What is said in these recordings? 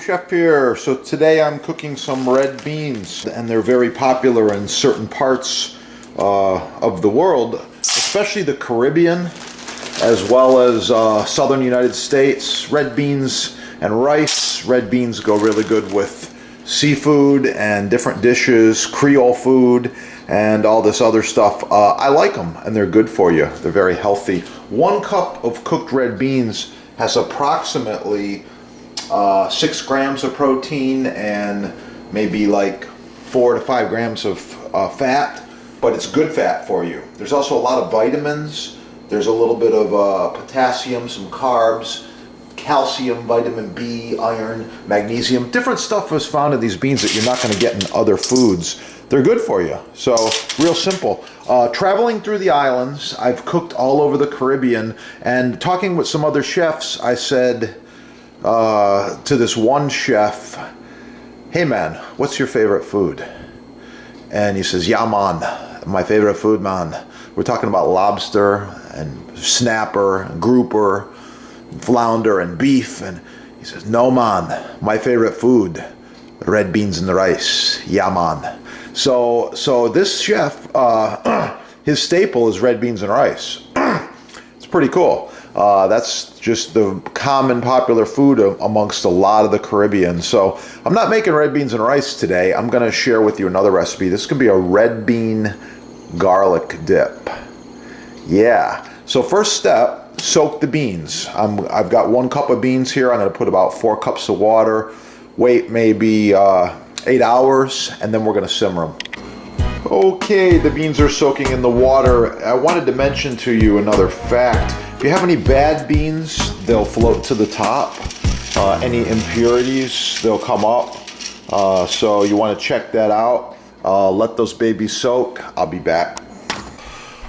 Chef here. So today I'm cooking some red beans, and they're very popular in certain parts of the world, especially the Caribbean, as well as southern United States. Red beans and rice. Red beans go really good with seafood and different dishes, Creole food, and all this other stuff. I like them, and they're good for you. They're very healthy. 1 cup of cooked red beans has approximately 6 grams of protein and maybe like 4 to 5 grams of fat, but it's good fat for you. There's also a lot of vitamins. There's a little bit of potassium, some carbs, calcium, vitamin B, iron, magnesium. Different stuff is found in these beans that you're not going to get in other foods. They're good for you. So, real simple. Traveling through the islands, I've cooked all over the Caribbean, and talking with some other chefs, I said to this one chef, "Hey man, what's your favorite food?" And he says, "Yeah man, my favorite food, man. We're talking about lobster and snapper and grouper, flounder and beef." And he says, "No man, my favorite food, red beans and the rice. Yeah man." So this chef, his staple is red beans and rice. It's pretty cool. That's just the common popular food amongst a lot of the Caribbean. So I'm not making red beans and rice today. I'm going to share with you another recipe. This can be a red bean garlic dip. Yeah. So first step, soak the beans. I've got 1 cup of beans here. I'm going to put about 4 cups of water. Wait maybe 8 hours, and then we're going to simmer them. Okay, the beans are soaking in the water. I wanted to mention to you another fact. If you have any bad beans, they'll float to the top. Any impurities, they'll come up. So you want to check that out. Let those babies soak. I'll be back.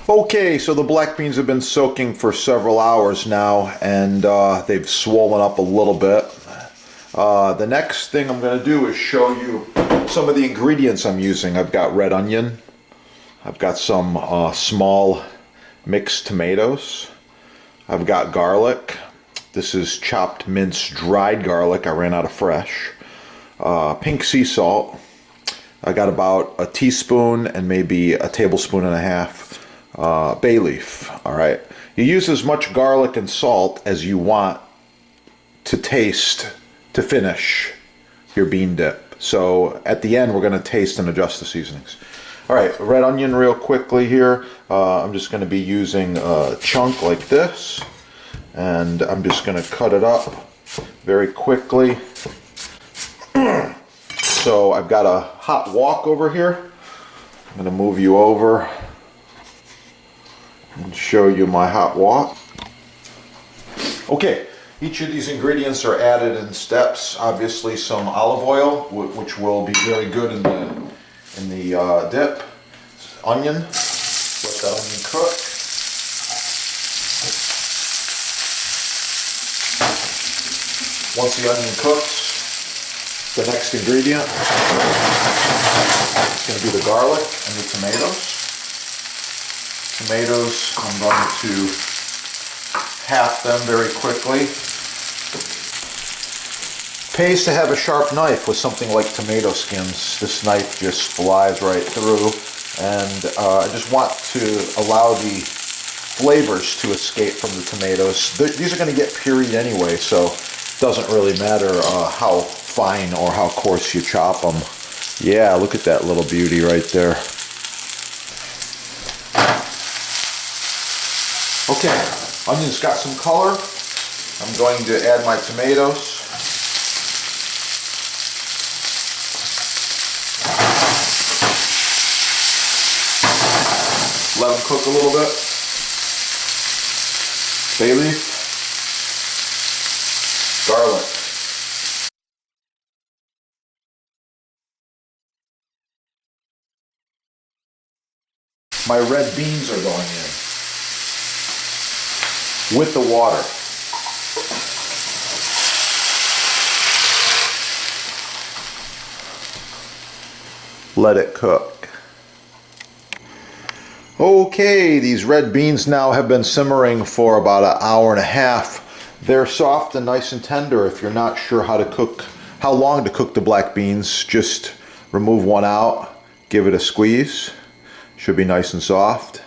Okay, so the black beans have been soaking for several hours now, and they've swollen up a little bit. The next thing I'm going to do is show you some of the ingredients I'm using. I've got red onion. I've got some small mixed tomatoes. I've got garlic. This is chopped minced dried garlic. I ran out of fresh. Pink sea salt. I got about a teaspoon and maybe a tablespoon and a half bay leaf. All right. You use as much garlic and salt as you want to taste to finish your bean dip. So at the end, we're going to taste and adjust the seasonings. All right, red onion real quickly here. I'm just going to be using a chunk like this, and I'm just going to cut it up very quickly. So I've got a hot wok over here. I'm going to move you over and show you my hot wok. Okay. Each of these ingredients are added in steps. Obviously some olive oil, which will be very good in the dip. Onion, let that onion cook. Once the onion cooks, the next ingredient is going to be the garlic and the tomatoes. Tomatoes, I'm going to half them very quickly. Pays to have a sharp knife with something like tomato skins. This knife just flies right through, and I just want to allow the flavors to escape from the tomatoes. These are going to get pureed anyway, so it doesn't really matter how fine or how coarse you chop them. Yeah, look at that little beauty right there. Okay, onion's got some color. I'm going to add my tomatoes. Let them cook a little bit. Bay leaf. Garlic. My red beans are going in with the water. Let it cook. Okay, these red beans now have been simmering for about an hour and a half. They're soft and nice and tender. If you're not sure how how long to cook the black beans. Just remove one out, give it a squeeze. Should be nice and soft.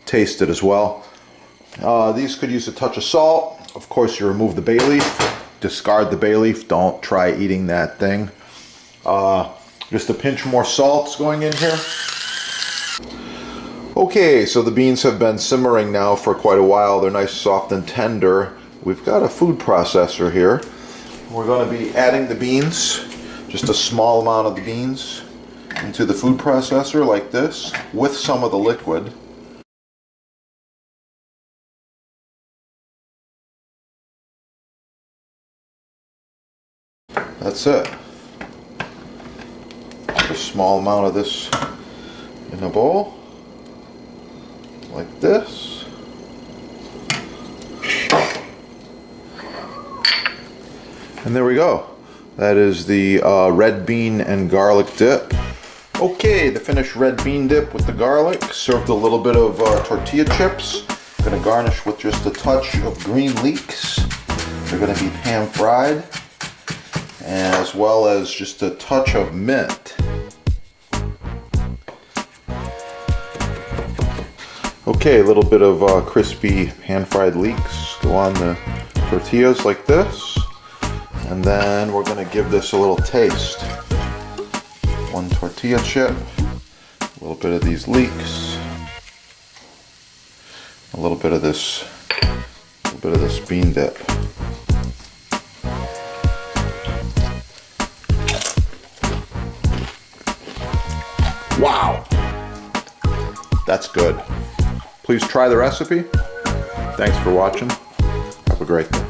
Taste it as well. These could use a touch of salt. Of course, you remove the bay leaf. Discard the bay leaf. Don't try eating that thing. Just a pinch more salt's going in here. Okay, so the beans have been simmering now for quite a while. They're nice, soft, and tender. We've got a food processor here. We're going to be adding the beans, just a small amount of the beans, into the food processor like this, with some of the liquid. That's it. Put a small amount of this in a bowl, like this. And there we go. That is the red bean and garlic dip. Okay, the finished red bean dip with the garlic, served a little bit of tortilla chips. Gonna garnish with just a touch of green leeks. They're gonna be pan fried, as well as just a touch of mint. Okay, a little bit of crispy pan fried leeks go on the tortillas like this. And then we're gonna give this a little taste. One tortilla chip, a little bit of these leeks, a little bit of this bean dip. Wow, that's good. Please try the recipe. Thanks for watching. Have a great day.